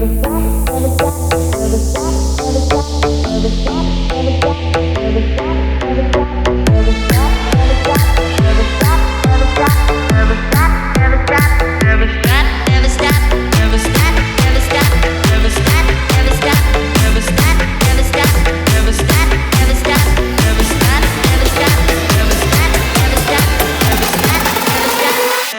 Stop dreaming.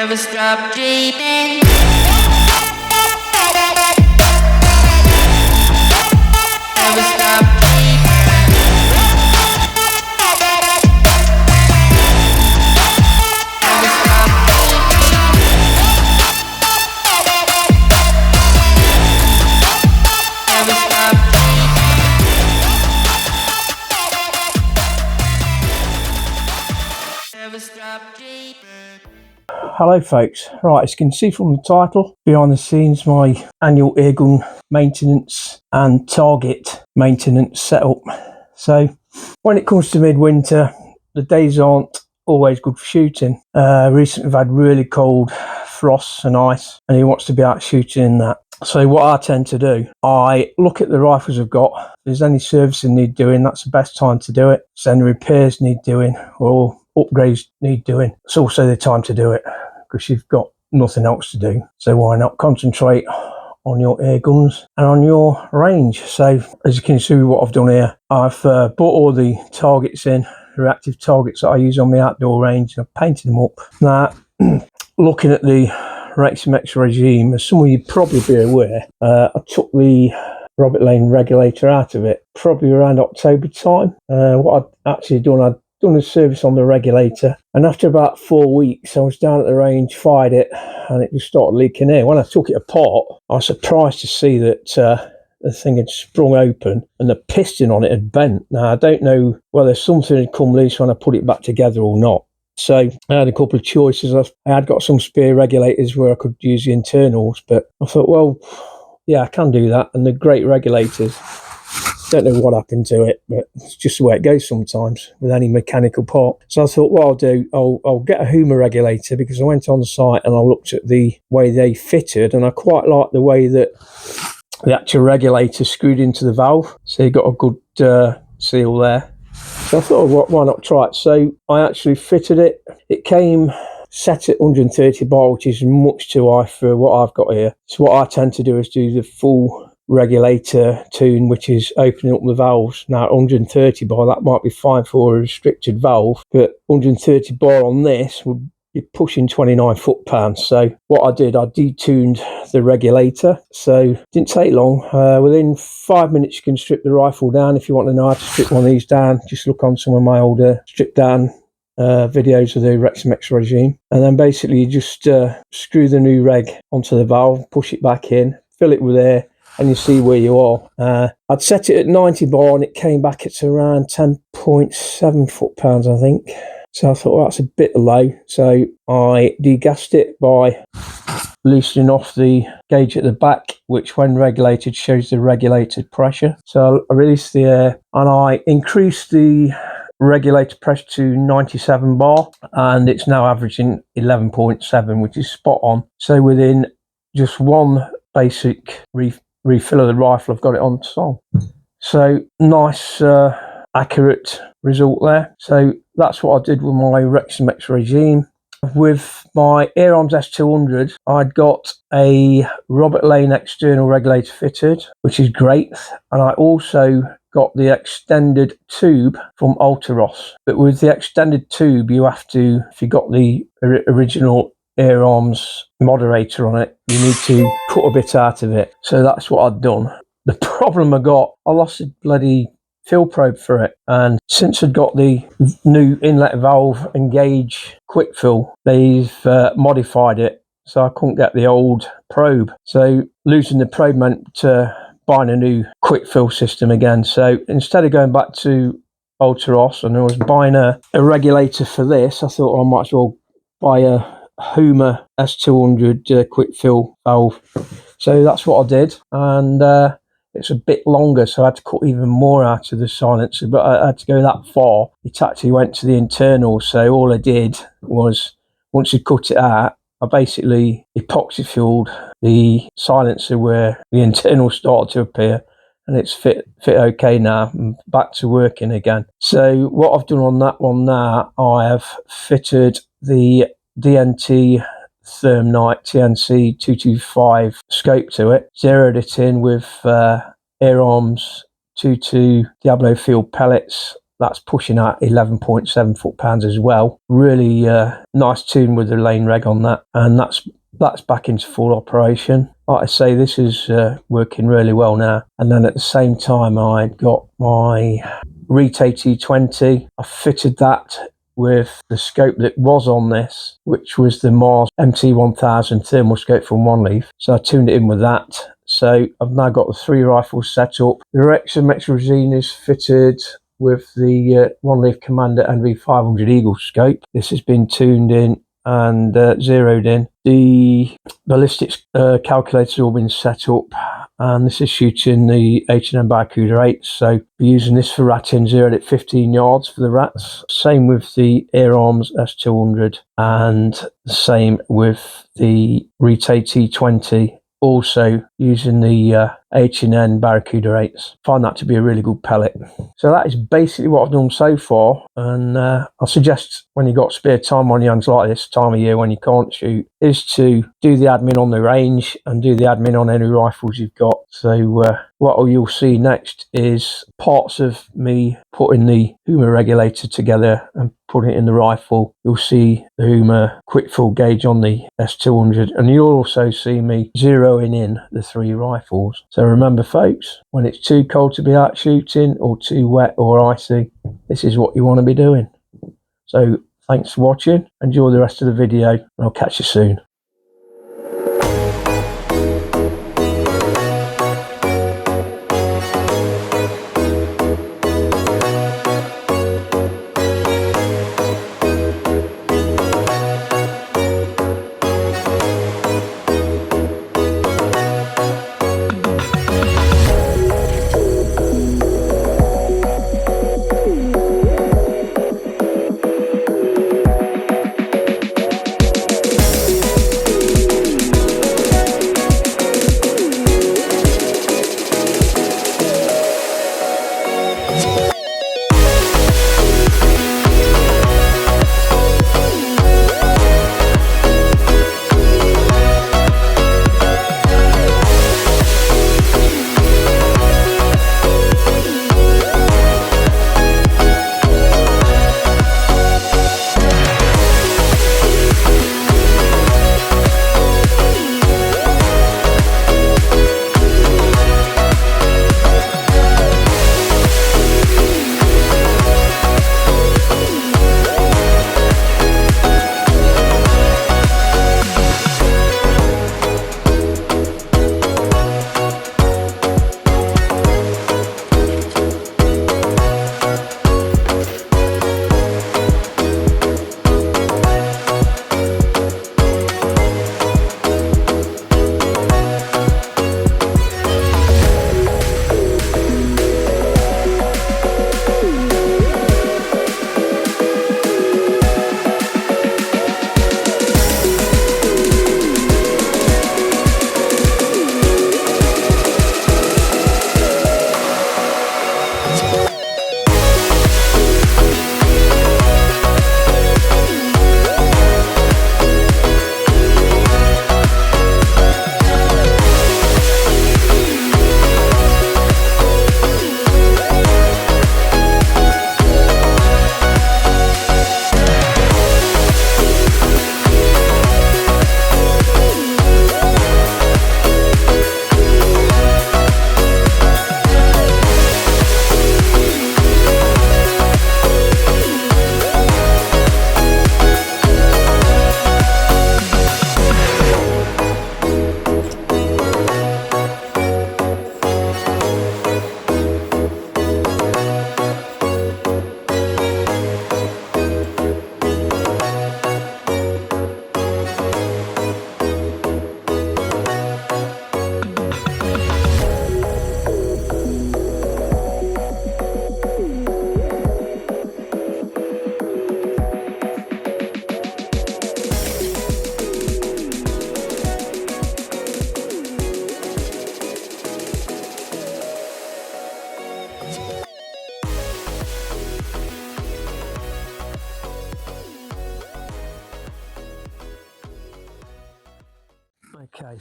Never stop dreaming. Never stop Never stop Never stop dreaming. Hello folks, right, as you can see from the title, behind the scenes my annual airgun maintenance and target maintenance setup. So when it comes to midwinter, the days aren't always good for shooting. Recently we've had really cold frosts and ice, and he wants to be out shooting in that. So what I tend to do, I look at the rifles I've got. If there's any servicing need doing, that's the best time to do it. If there's any repairs need doing or upgrades need doing, it's also the time to do it, because you've got nothing else to do. So why not concentrate on your air guns and on your range? So as you can see what I've done here, I've bought all the targets in, reactive targets that I use on my outdoor range, and I've painted them up. Now, looking at the Reximex Regime, as some of you probably be aware, I took the Robert Lane regulator out of it probably around October time. What I'd actually done a service on the regulator, and after about 4 weeks I was down at the range, fired it, and it just started leaking air. When I took it apart, I was surprised to see that the thing had sprung open and the piston on it had bent. Now I don't know whether something had come loose when I put it back together or not. So I had a couple of choices. I had got some spare regulators where I could use the internals, but I thought, well, yeah, I can do that, and they're great regulators. Don't know what happened to it, but it's just the way it goes sometimes with any mechanical part. So I thought, what I'll do, I'll get a HUMA regulator, because I went on the site and I looked at the way they fitted, and I quite like the way that the actual regulator screwed into the valve. So you got a good seal there. So I thought, well, why not try it? So I actually fitted it. It came set at 130 bar, which is much too high for what I've got here. So what I tend to do is do the full regulator tune, which is opening up the valves. Now 130 bar, that might be fine for a restricted valve, but 130 bar on this would be pushing 29 foot-pounds. So what I did, I detuned the regulator. So it didn't take long. Within 5 minutes you can strip the rifle down. If you want to know how to strip one of these down, just look on some of my older strip down videos of the Reximex Regime, and then basically you just screw the new reg onto the valve, push it back in, fill it with air, and you see where you are. I'd set it at 90 bar and it came back at around 10.7 foot-pounds, I think. So I thought, well, that's a bit low. So I degassed it by loosening off the gauge at the back, which when regulated shows the regulated pressure. So I released the air and I increased the regulator pressure to 97 bar, and it's now averaging 11.7, which is spot on. So within just one basic refill of the rifle, I've got it on song. So nice accurate result there. So that's what I did with my Reximex Regime. With my Air Arms S200, I'd got a Robert Lane external regulator fitted, which is great, and I also got the extended tube from Ulteros. But with the extended tube, you have to, if you got the original Air Arms moderator on it, you need to cut a bit out of it. So that's what I'd done. The problem I got, I lost a bloody fill probe for it, and since I'd got the new inlet valve and gauge quick fill, they've modified it so I couldn't get the old probe. So losing the probe meant buying a new quick fill system again. So instead of going back to Ulteros and I was buying a regulator for this, I thought I might as well buy a HUMA S200 quick fill valve. So that's what I did, and it's a bit longer, so I had to cut even more out of the silencer, but I had to go that far. It actually went to the internal, so all I did was, once you cut it out, I basically epoxy filled the silencer where the internal started to appear, and it's fit okay now. I'm back to working again. So what I've done on that one now, I have fitted the DNT Thermite TNC 225 scope to it, zeroed it in with Air Arms 22 Diablo Field pellets. That's pushing out 11.7 foot-pounds as well. Really nice tune with the lane reg on that, and that's back into full operation. Like I say, this is working really well now. And then at the same time, I got my Retay T20. I fitted that with the scope that was on this, which was the MARS MT1000 thermal scope from One Leaf. So I tuned it in with that. So I've now got the 3 rifles set up. The Reximex Regime is fitted with the One Leaf Commander NV500 Eagle scope. This has been tuned in and zeroed in. The ballistics calculator's all been set up, and this is shooting the H&M Barracuda 8, so we're using this for ratting, zeroed at 15 yards for the rats. Same with the Air Arms S200, and the same with the Retay T20, also using the H&N Barracuda 8s. Find that to be a really good pellet. So that is basically what I've done so far, and I suggest when you've got spare time on your hands like this time of year when you can't shoot, is to do the admin on the range and do the admin on any rifles you've got. So what you'll see next is parts of me putting the HUMA regulator together and putting it in the rifle. You'll see the HUMA quick full gauge on the S200, and you'll also see me zeroing in the 3 rifles. So remember folks, when it's too cold to be out shooting or too wet or icy, this is what you want to be doing. So thanks for watching, enjoy the rest of the video, and I'll catch you soon.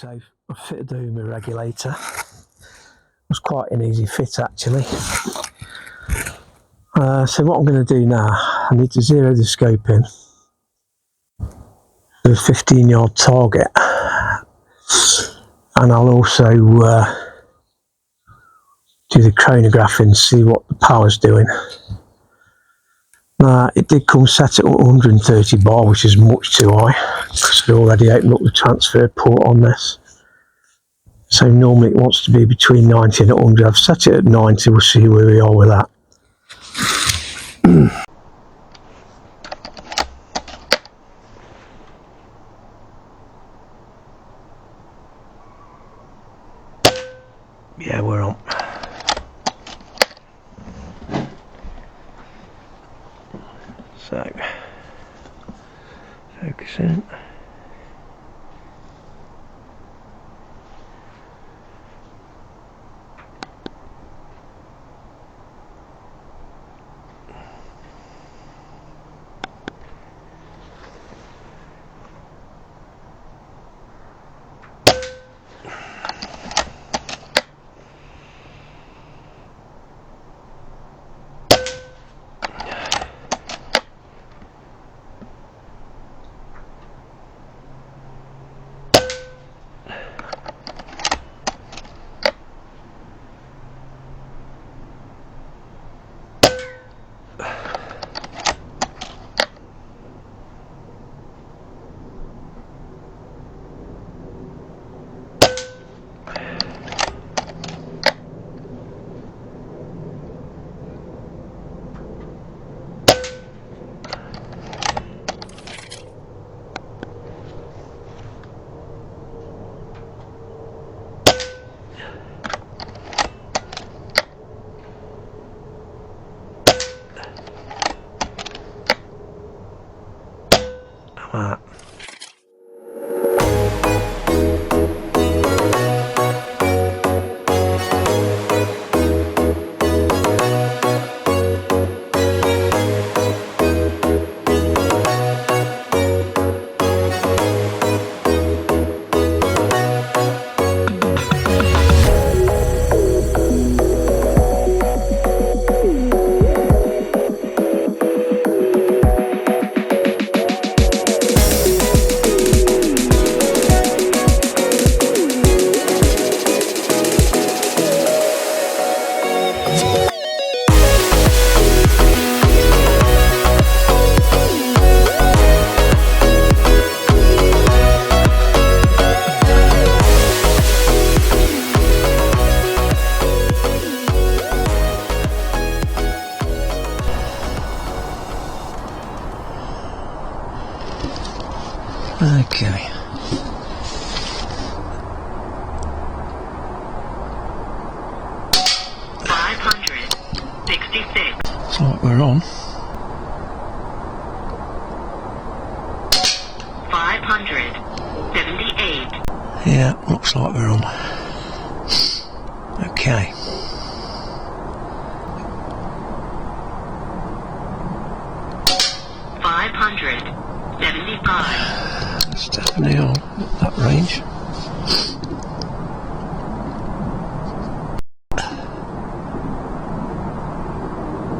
so I fitted the HUMA regulator. It was quite an easy fit actually. So what I'm going to do now, I need to zero the scope in with a 15-yard target, and I'll also do the chronograph and see what the power's doing. It did come set at 130 bar, which is much too high because I already opened up the transfer port on this. So normally it wants to be between 90 and 100. I've set it at 90, we'll see where we are with that. Yeah, we're on. So, focus in. Right. Okay. Looks like we're on. 578. Yeah, looks like we're on. Okay. It's definitely on at that range.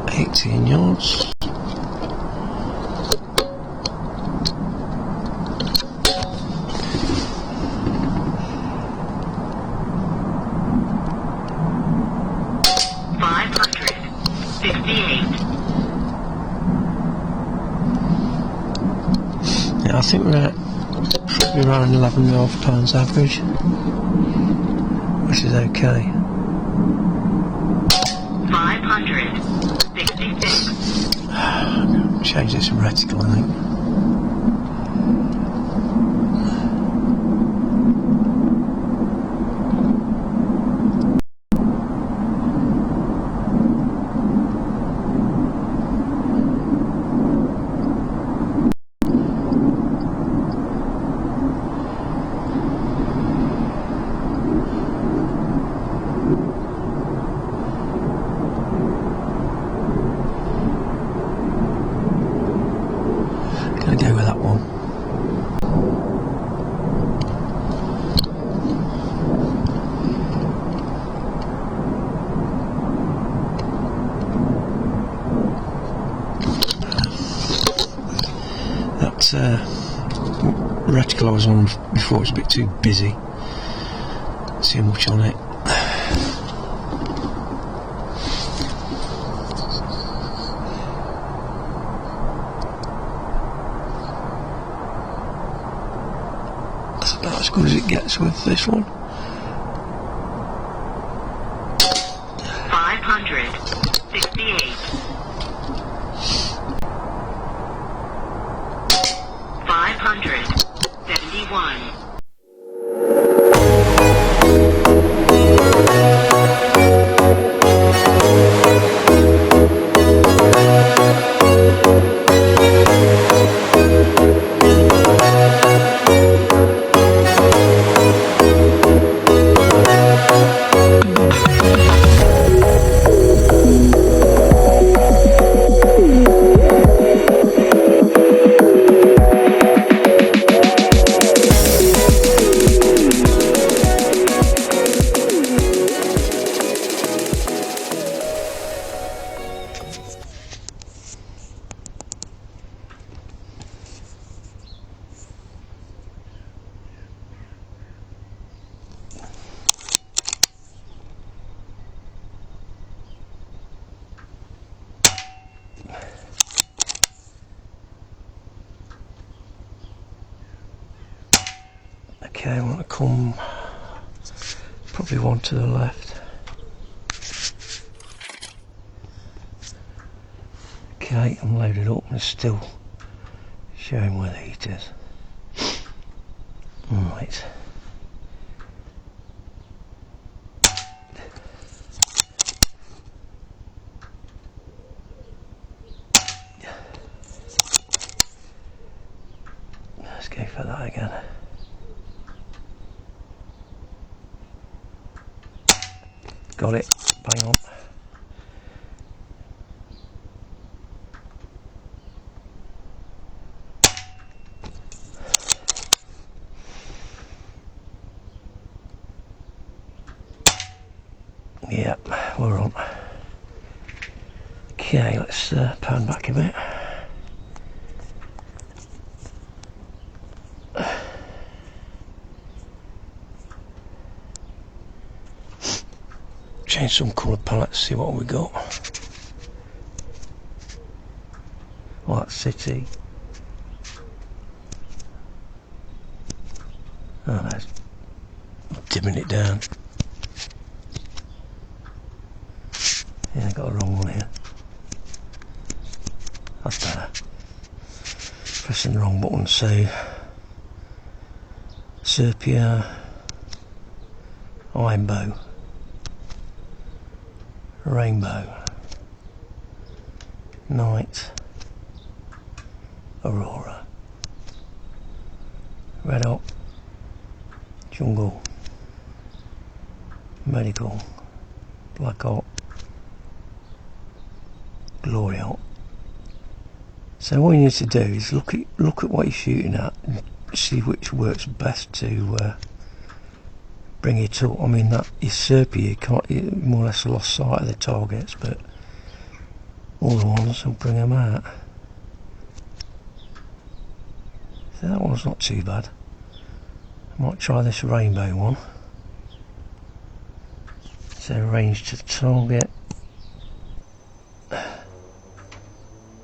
$18. Yeah, I think we're at probably around 11.5 times average, which is okay. 566. Change this reticle, I think. reticle I was on before was a bit too busy. Too much on it. That's about as good as it gets with this one. 568. 571. Okay, I want to come probably one to the left. Okay, I'm loaded up and it's still showing where the heat is. Right. Let's go for that again. Got it, bang on. Yep, we're on. Okay, let's pan back a bit. Change some colour palettes, see what we got. Well, that's City. Oh, that's dimming it down. Yeah, I got the wrong one here. That's better. Pressing the wrong button, so Sepia, Ironbow, Rainbow, Night, Aurora, Red Hot, Jungle, Medical, Black Hot, Glory Hot. So what you need to do is look at what you're shooting at and see which works best to bring it up. I mean, that your Sepia, you more or less lost sight of the targets, but all the ones will bring them out. So that one's not too bad. I might try this rainbow one. So range to target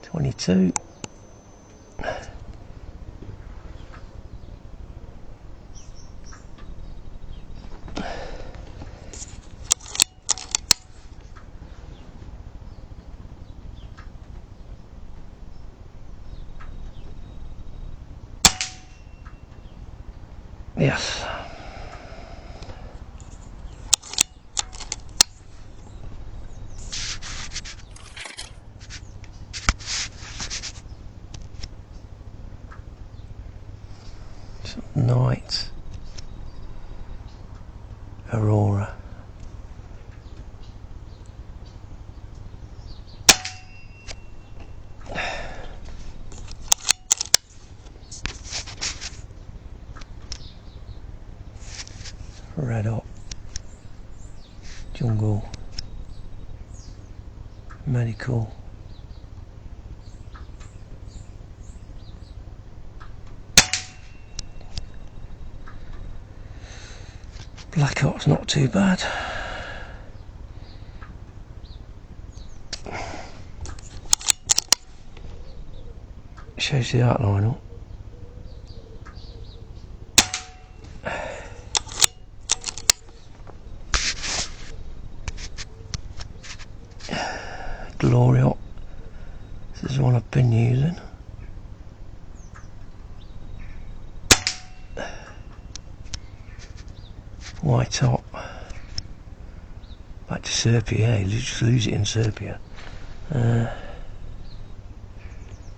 22. Yes. Night, Aurora, Red Hot, Jungle, Medical, Black Ops not too bad. Shows the outline up. Glory up. This is one I've been using. White top. Back to Sepia, you just lose it in Sepia.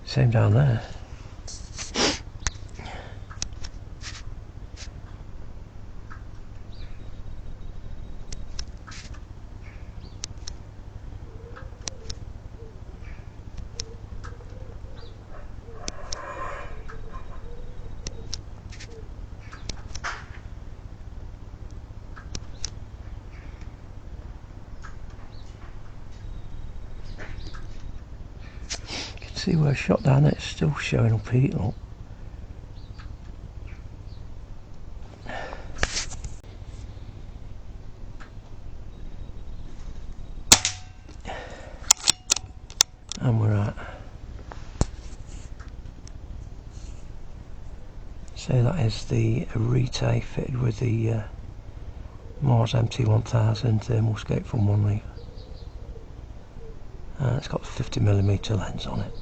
Same down there. See where I shot down, it's still showing up heat, look. And we're at. So that is the Retay fitted with the MARS MT1000 thermal scope from One Leaf. It's got a 50mm lens on it.